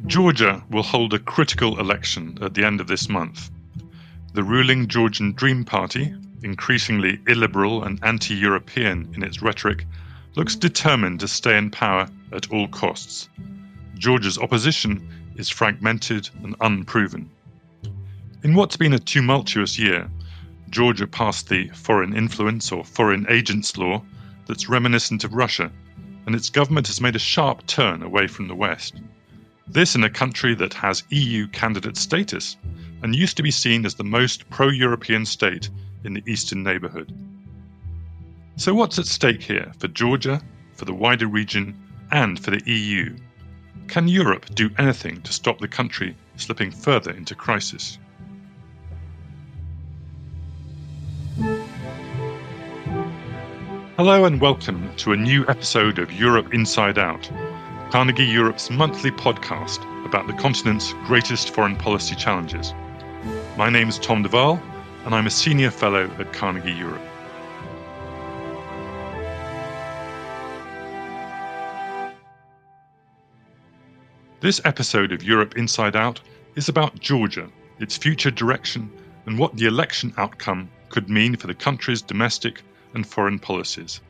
Georgia will hold a critical election at the end of this month. The ruling Georgian Dream Party, increasingly illiberal and anti-European in its rhetoric, looks determined to stay in power at all costs. Georgia's opposition is fragmented and unproven. In what's been a tumultuous year, Georgia passed the Foreign Influence or Foreign Agents Law that's reminiscent of Russia, and its government has made a sharp turn away from the West. This in a country that has EU candidate status and used to be seen as the most pro-European state in the eastern neighbourhood. So what's at stake here for Georgia, for the wider region, and for the EU? Can Europe do anything to stop the country slipping further into crisis? Hello and welcome to a new episode of Europe Inside Out, Carnegie Europe's monthly podcast about the continent's greatest foreign policy challenges. My name is Tom de Waal, and I'm a senior fellow at Carnegie Europe. This episode of Europe Inside Out is about Georgia, its future direction, and what the election outcome could mean for the country's domestic and foreign policies.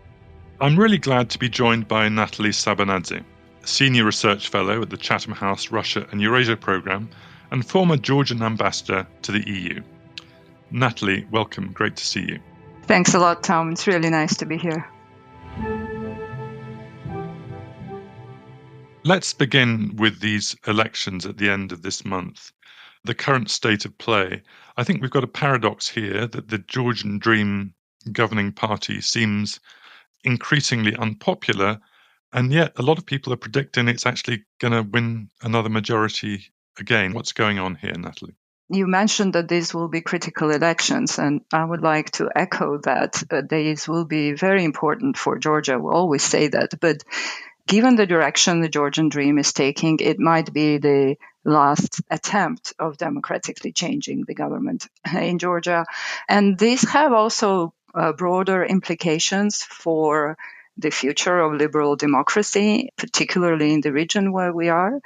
I'm really glad to be joined by Natalie Sabanadze, Senior Research Fellow at the Chatham House Russia and Eurasia Programme and former Georgian Ambassador to the EU. Natalie, welcome. Great to see you. Thanks a lot, Tom. It's really nice to be here. Let's begin with these elections at the end of this month. The current state of play. I think we've got a paradox here that the Georgian Dream governing party seems increasingly unpopular, and yet a lot of people are predicting it's actually going to win another majority again. What's going on here, Natalie? You mentioned that these will be critical elections, and I would like to echo that these will be very important for Georgia. We always say that, but given the direction the Georgian Dream is taking, it might be the last attempt of democratically changing the government in Georgia. And these have also broader implications for the future of liberal democracy, particularly in the region where we are,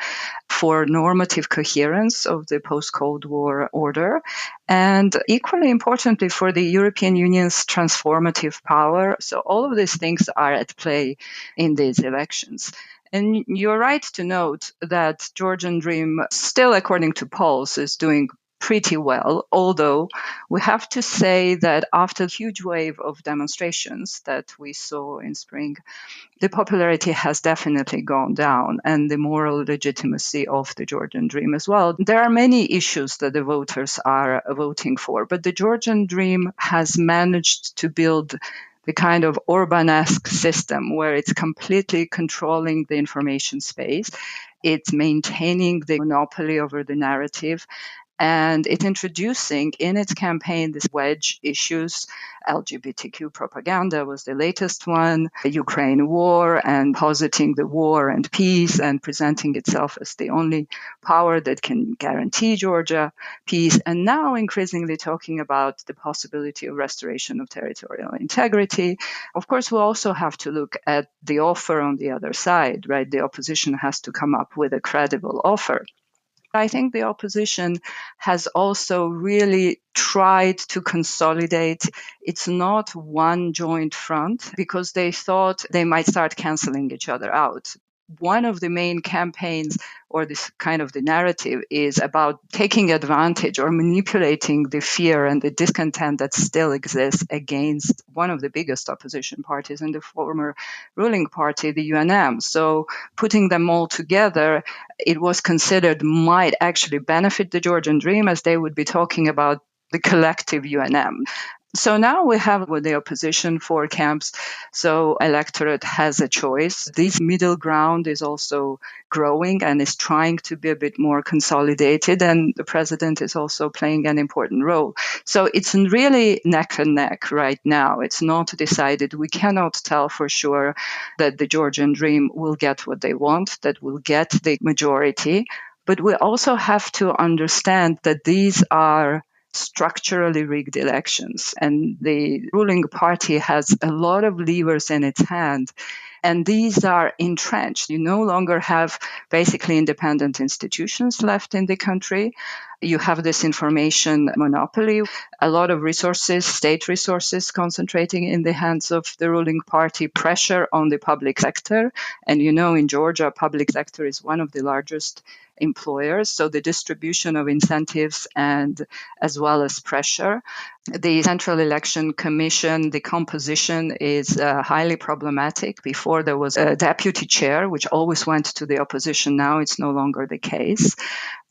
for normative coherence of the post-Cold War order, and equally importantly for the European Union's transformative power. So all of these things are at play in these elections. And you're right to note that Georgian Dream, still according to polls, is doing pretty well, although we have to say that after the huge wave of demonstrations that we saw in spring, the popularity has definitely gone down, and the moral legitimacy of the Georgian Dream as well. There are many issues that the voters are voting for, but the Georgian Dream has managed to build the kind of Orban-esque system where it's completely controlling the information space, it's maintaining the monopoly over the narrative, and it's introducing in its campaign these wedge issues. LGBTQ propaganda was the latest one, the Ukraine war, and positing the war and peace and presenting itself as the only power that can guarantee Georgia peace. And now increasingly talking about the possibility of restoration of territorial integrity. Of course, we also have to look at the offer on the other side, right? The opposition has to come up with a credible offer. I think the opposition has also really tried to consolidate. It's not one joint front because they thought they might start canceling each other out. One of the main campaigns or this kind of the narrative is about taking advantage or manipulating the fear and the discontent that still exists against one of the biggest opposition parties in the former ruling party, the UNM. So putting them all together, it was considered might actually benefit the Georgian Dream as they would be talking about the collective UNM. So now we have with the opposition four camps, so electorate has a choice. This middle ground is also growing and is trying to be a bit more consolidated, and the president is also playing an important role. So it's really neck and neck right now. It's not decided. We cannot tell for sure that the Georgian Dream will get what they want, that will get the majority. But we also have to understand that these are structurally rigged elections, and the ruling party has a lot of levers in its hand And these are entrenched. You no longer have basically independent institutions left in the country. You have this information monopoly, a lot of resources, state resources concentrating in the hands of the ruling party, pressure on the public sector. And in Georgia, public sector is one of the largest employers. So the distribution of incentives and as well as pressure. The Central Election Commission, the composition is highly problematic. Before there was a deputy chair, which always went to the opposition. Now it's no longer the case.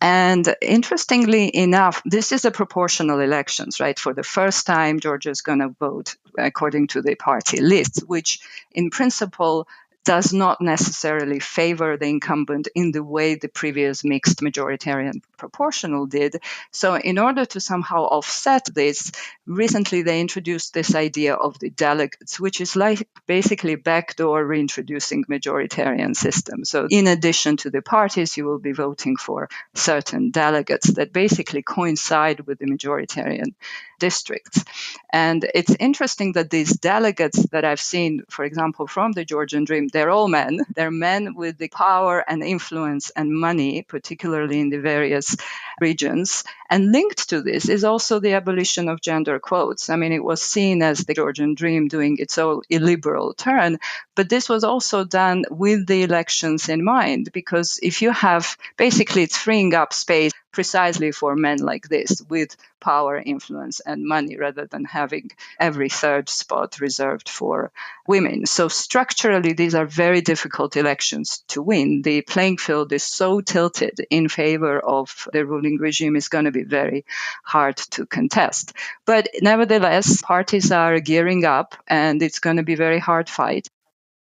And interestingly enough, this is a proportional elections, right? For the first time, Georgia is going to vote according to the party lists, which in principle does not necessarily favor the incumbent in the way the previous mixed majoritarian proportional did. So in order to somehow offset this, recently they introduced this idea of the delegates, which is like basically backdoor reintroducing majoritarian system. So in addition to the parties, you will be voting for certain delegates that basically coincide with the majoritarian districts. And it's interesting that these delegates that I've seen, for example, from the Georgian Dream, they're all men. They're men with the power and influence and money, particularly in the various regions. And linked to this is also the abolition of gender quotes. I mean, it was seen as the Georgian Dream doing its own illiberal turn, but this was also done with the elections in mind, because if you have, basically it's freeing up space precisely for men like this with power, influence, and money, rather than having every third spot reserved for women. So structurally, these are very difficult elections to win. The playing field is so tilted in favor of the ruling regime, is going to be very hard to contest. But nevertheless, parties are gearing up, and it's going to be a very hard fight.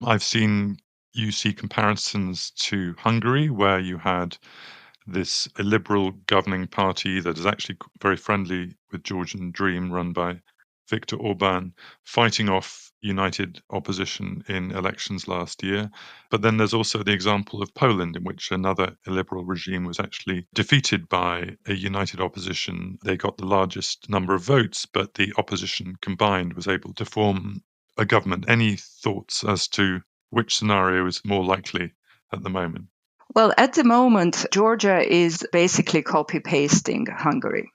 I've seen you see comparisons to Hungary, where you had this liberal governing party that is actually very friendly with Georgian Dream, run by Viktor Orban, fighting off united opposition in elections last year. But then there's also the example of Poland, in which another illiberal regime was actually defeated by a united opposition. They got the largest number of votes, but the opposition combined was able to form a government. Any thoughts as to which scenario is more likely at the moment? Well, at the moment, Georgia is basically copy-pasting Hungary.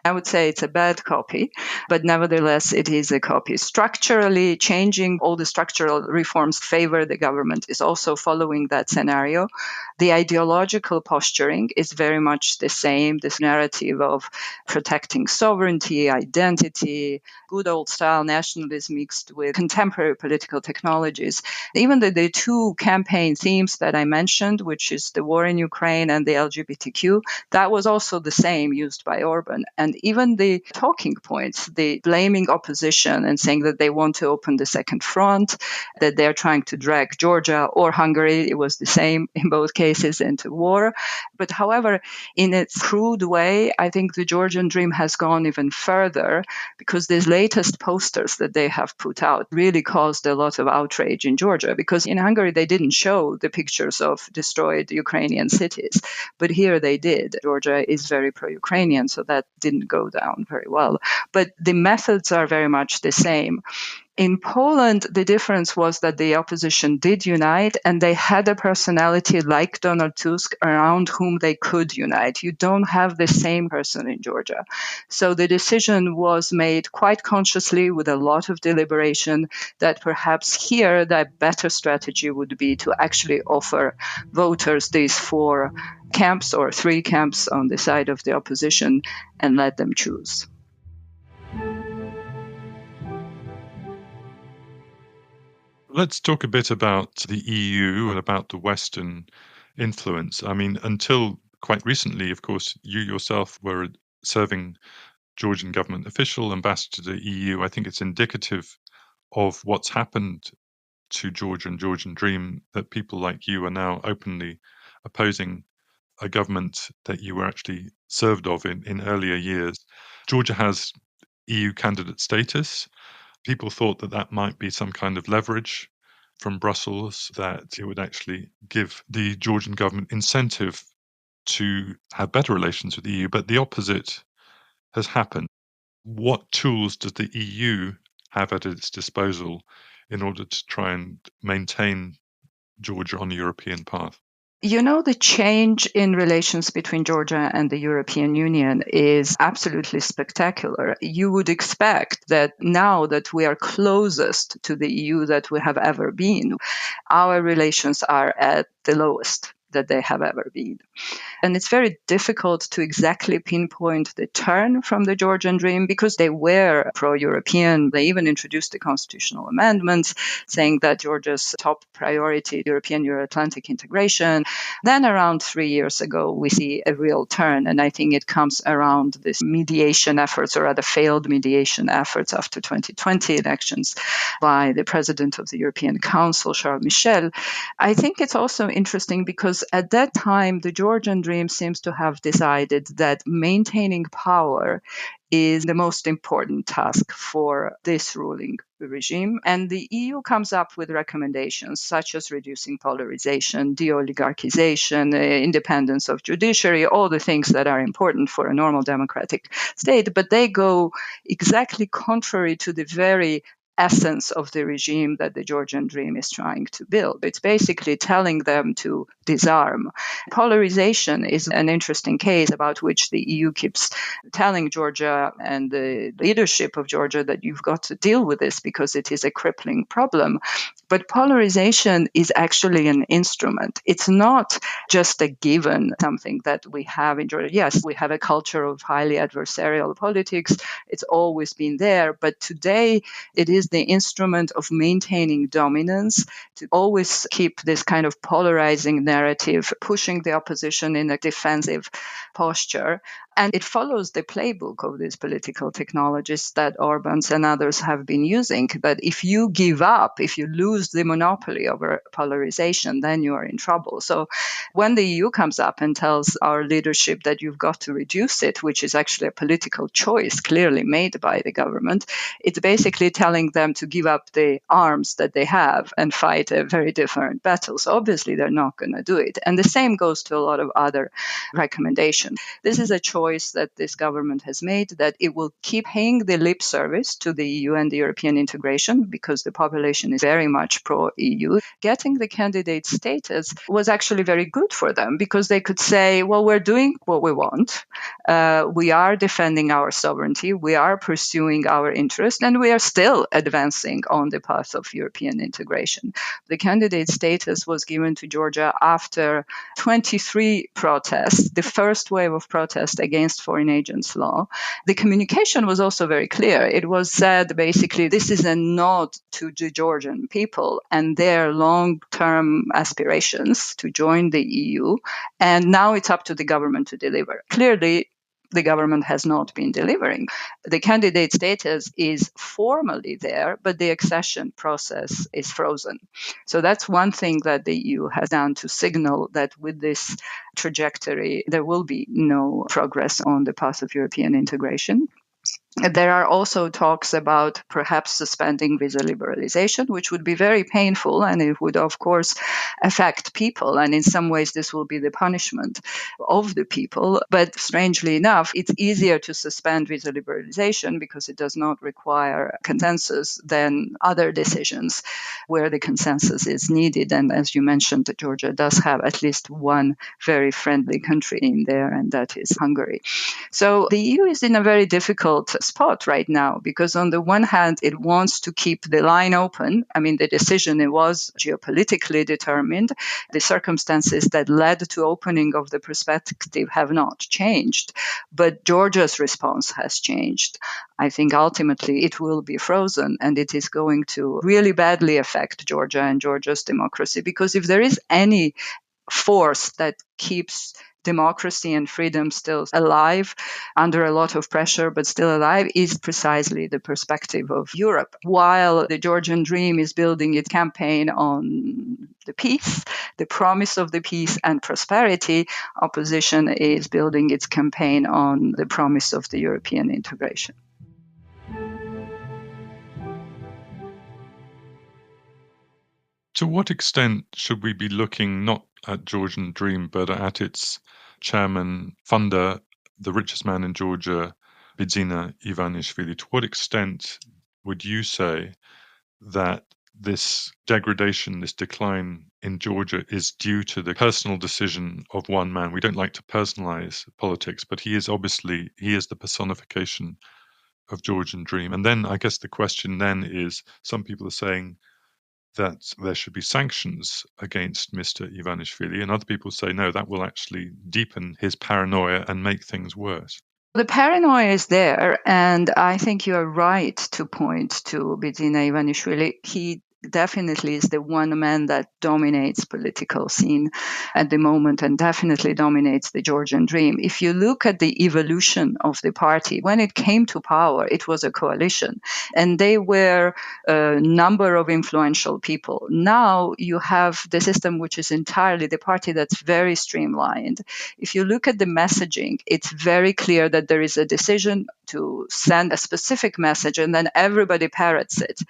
I would say it's a bad copy, but nevertheless, it is a copy. Structurally changing, all the structural reforms favor the government is also following that scenario. The ideological posturing is very much the same, this narrative of protecting sovereignty, identity, good old style nationalism mixed with contemporary political technologies. Even the two campaign themes that I mentioned, which is the war in Ukraine and the LGBTQ, that was also the same used by Orban. And even the talking points, the blaming opposition and saying that they want to open the second front, that they're trying to drag Georgia or Hungary, it was the same in both cases, into war. But however, in its crude way, I think the Georgian Dream has gone even further, because these latest posters that they have put out really caused a lot of outrage in Georgia, because in Hungary they didn't show the pictures of destroyed Ukrainian cities, but here they did. Georgia is very pro-Ukrainian, so that didn't go down very well. But the methods are very much the same. In Poland, the difference was that the opposition did unite, and they had a personality like Donald Tusk around whom they could unite. You don't have the same person in Georgia. So the decision was made quite consciously, with a lot of deliberation, that perhaps here the better strategy would be to actually offer voters these four camps or three camps on the side of the opposition and let them choose. Let's talk a bit about the EU and about the Western influence. I mean, until quite recently, of course, you yourself were serving Georgian government official, ambassador to the EU. I think it's indicative of what's happened to Georgia and Georgian Dream that people like you are now openly opposing a government that you were actually served of in earlier years. Georgia has EU candidate status. People thought that that might be some kind of leverage from Brussels, that it would actually give the Georgian government incentive to have better relations with the EU, but the opposite has happened. What tools does the EU have at its disposal in order to try and maintain Georgia on the European path? The change in relations between Georgia and the European Union is absolutely spectacular. You would expect that now that we are closest to the EU that we have ever been, our relations are at the lowest that they have ever been. And it's very difficult to exactly pinpoint the turn from the Georgian Dream because they were pro-European. They even introduced the constitutional amendments saying that Georgia's top priority, European Euro-Atlantic integration. Then around 3 years ago, we see a real turn. And I think it comes around this mediation efforts, or rather failed mediation efforts after 2020 elections by the president of the European Council, Charles Michel. I think it's also interesting because at that time, the Georgian Dream seems to have decided that maintaining power is the most important task for this ruling regime. And the EU comes up with recommendations such as reducing polarization, de-oligarchization, independence of judiciary, all the things that are important for a normal democratic state. But they go exactly contrary to the very essence of the regime that the Georgian Dream is trying to build. It's basically telling them to disarm. Polarization is an interesting case about which the EU keeps telling Georgia and the leadership of Georgia that you've got to deal with this because it is a crippling problem. But polarization is actually an instrument. It's not just a given, something that we have in Georgia. Yes, we have a culture of highly adversarial politics. It's always been there. But today, it is the instrument of maintaining dominance, to always keep this kind of polarizing narrative, pushing the opposition in a defensive posture. And it follows the playbook of these political technologies that Orbán's and others have been using, that if you give up, if you lose the monopoly over polarization, then you are in trouble. So when the EU comes up and tells our leadership that you've got to reduce it, which is actually a political choice clearly made by the government, it's basically telling them to give up the arms that they have and fight a very different battle. So obviously they're not going to do it. And the same goes to a lot of other recommendations. This is a choice that this government has made, that it will keep paying the lip service to the EU and the European integration because the population is very much pro-EU. Getting the candidate status was actually very good for them because they could say, well, we're doing what we want. We are defending our sovereignty. We are pursuing our interest, and we are still advancing on the path of European integration. The candidate status was given to Georgia after 23 protests, the first wave of protest against foreign agents law. The communication was also very clear. It was said basically this is a nod to the Georgian people and their long-term aspirations to join the EU. And now it's up to the government to deliver. Clearly, the government has not been delivering. The candidate status is formally there, but the accession process is frozen. So that's one thing that the EU has done to signal that with this trajectory, there will be no progress on the path of European integration. There are also talks about perhaps suspending visa liberalization, which would be very painful, and it would, of course, affect people. And in some ways, this will be the punishment of the people. But strangely enough, it's easier to suspend visa liberalization because it does not require consensus than other decisions where the consensus is needed. And as you mentioned, Georgia does have at least one very friendly country in there, and that is Hungary. So the EU is in a very difficult spot right now because on the one hand, it wants to keep the line open. I mean, the decision, it was geopolitically determined. The circumstances that led to opening of the perspective have not changed, but Georgia's response has changed. I think ultimately it will be frozen, and it is going to really badly affect Georgia and Georgia's democracy, because if there is any force that keeps democracy and freedom still alive under a lot of pressure, but still alive, is precisely the perspective of Europe. While the Georgian Dream is building its campaign on the peace, the promise of the peace and prosperity, opposition is building its campaign on the promise of the European integration. To what extent should we be looking not at Georgian Dream, but at its chairman, funder, the richest man in Georgia, Bidzina Ivanishvili? To what extent would you say that this degradation, this decline in Georgia is due to the personal decision of one man. We don't like to personalize politics, but he is the personification of Georgian dream. And then I guess the question then is, some people are saying that there should be sanctions against Mr. Ivanishvili, and other people say no, that will actually deepen his paranoia and make things worse. The paranoia is there, and I think you are right to point to Bidzina Ivanishvili. He definitely is the one man that dominates political scene at the moment and definitely dominates the Georgian dream. If you look at the evolution of the party, when it came to power, it was a coalition and they were a number of influential people. Now you have the system which is entirely the party that's very streamlined. If you look at the messaging, it's very clear that there is a decision to send a specific message and then everybody parrots it.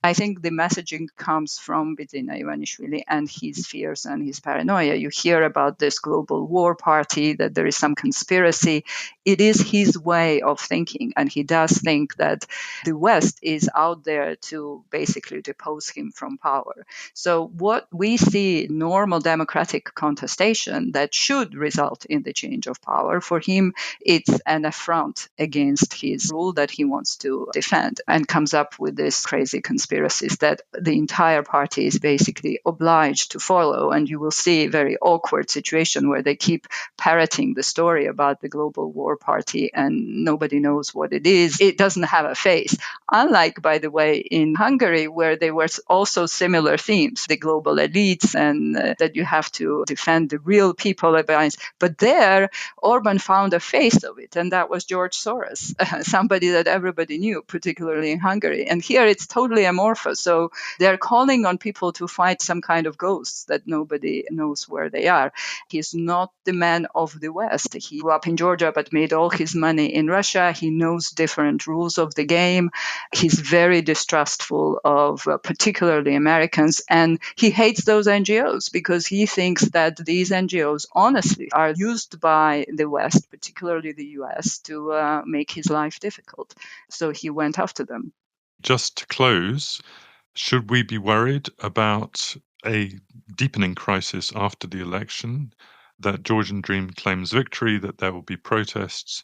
I think the messaging comes from Bidzina Ivanishvili and his fears and his paranoia. You hear about this global war party, that there is some conspiracy. It is his way of thinking, and he does think that the West is out there to basically depose him from power. So what we see, normal democratic contestation that should result in the change of power, for him, it's an affront against his rule that he wants to defend, and comes up with this crazy conspiracies that the entire party is basically obliged to follow. And you will see a very awkward situation where they keep parroting the story about the global war party and nobody knows what it is. It doesn't have a face. Unlike, by the way, in Hungary, where there were also similar themes, the global elites and that you have to defend the real people. But there, Orban found a face of it, and that was George Soros, somebody that everybody knew, particularly in Hungary. And here it's totally amorphous. So they're calling on people to fight some kind of ghosts that nobody knows where they are. He's not the man of the West. He grew up in Georgia but made all his money in Russia. He knows different rules of the game. He's very distrustful of particularly Americans, and he hates those NGOs because he thinks that these NGOs honestly are used by the West, particularly the US, to make his life difficult. So he went after them. Just to close, should we be worried about a deepening crisis after the election, that Georgian Dream claims victory, that there will be protests,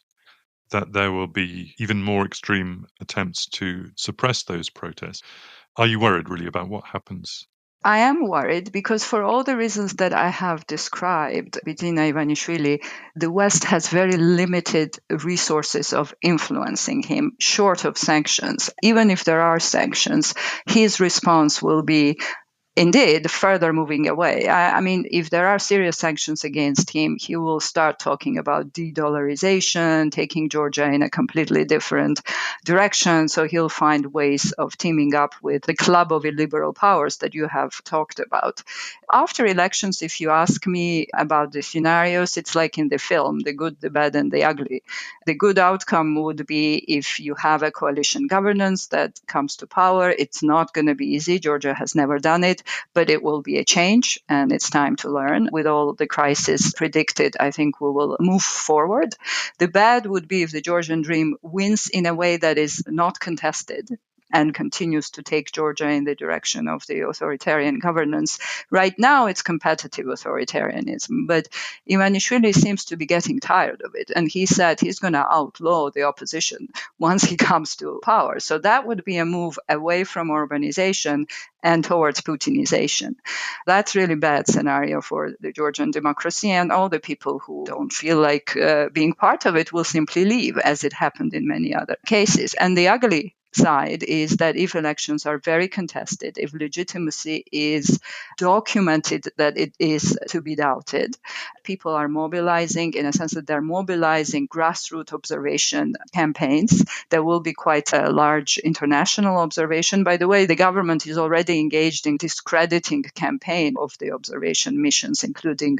that there will be even more extreme attempts to suppress those protests? Are you worried really about what happens? I am worried because for all the reasons that I have described, Bidzina Ivanishvili, the West has very limited resources of influencing him, short of sanctions. Even if there are sanctions, his response will be indeed further moving away. I mean, if there are serious sanctions against him, he will start talking about de-dollarization, taking Georgia in a completely different direction. So he'll find ways of teaming up with the club of illiberal powers that you have talked about. After elections, if you ask me about the scenarios, it's like in the film, the good, the bad, and the ugly. The good outcome would be if you have a coalition governance that comes to power. It's not going to be easy. Georgia has never done it. But it will be a change, and it's time to learn. With all the crisis predicted, I think we will move forward. The bad would be if the Georgian Dream wins in a way that is not contested and continues to take Georgia in the direction of the authoritarian governance. Right now, it's competitive authoritarianism, but Ivanishvili seems to be getting tired of it. And he said he's going to outlaw the opposition once he comes to power. So that would be a move away from urbanization and towards Putinization. That's really bad scenario for the Georgian democracy, and all the people who don't feel like being part of it will simply leave, as it happened in many other cases. And the ugly side is that if elections are very contested, if legitimacy is documented that it is to be doubted, people are mobilizing, in a sense that they're mobilizing grassroots observation campaigns. There will be quite a large international observation. By the way, the government is already engaged in discrediting campaign of the observation missions, including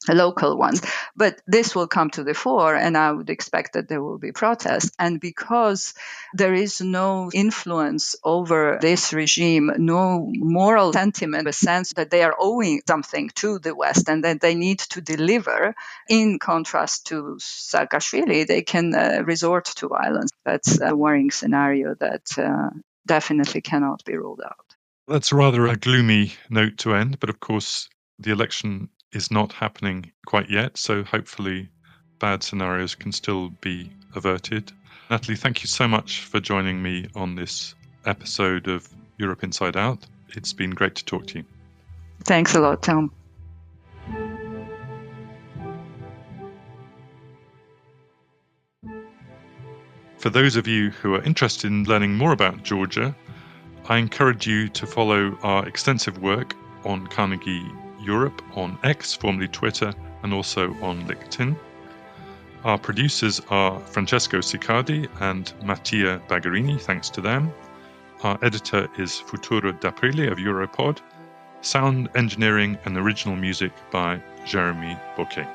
local ones. But this will come to the fore, and I would expect that there will be protests. And because there is no influence over this regime, no moral sentiment, a sense that they are owing something to the West and that they need to deliver, in contrast to Saakashvili, they can resort to violence. That's a worrying scenario that definitely cannot be ruled out. That's rather a gloomy note to end, but of course, the election is not happening quite yet, so hopefully bad scenarios can still be averted. Natalie, thank you so much for joining me on this episode of Europe Inside Out. It's been great to talk to you. Thanks a lot, Tom. For those of you who are interested in learning more about Georgia, I encourage you to follow our extensive work on Carnegie Europe on X, formerly Twitter, and also on LinkedIn. Our producers are Francesco Sicardi and Mattia Bagherini, thanks to them. Our editor is Futuro d'Aprile of Europod. Sound engineering and original music by Jeremy Bouquet.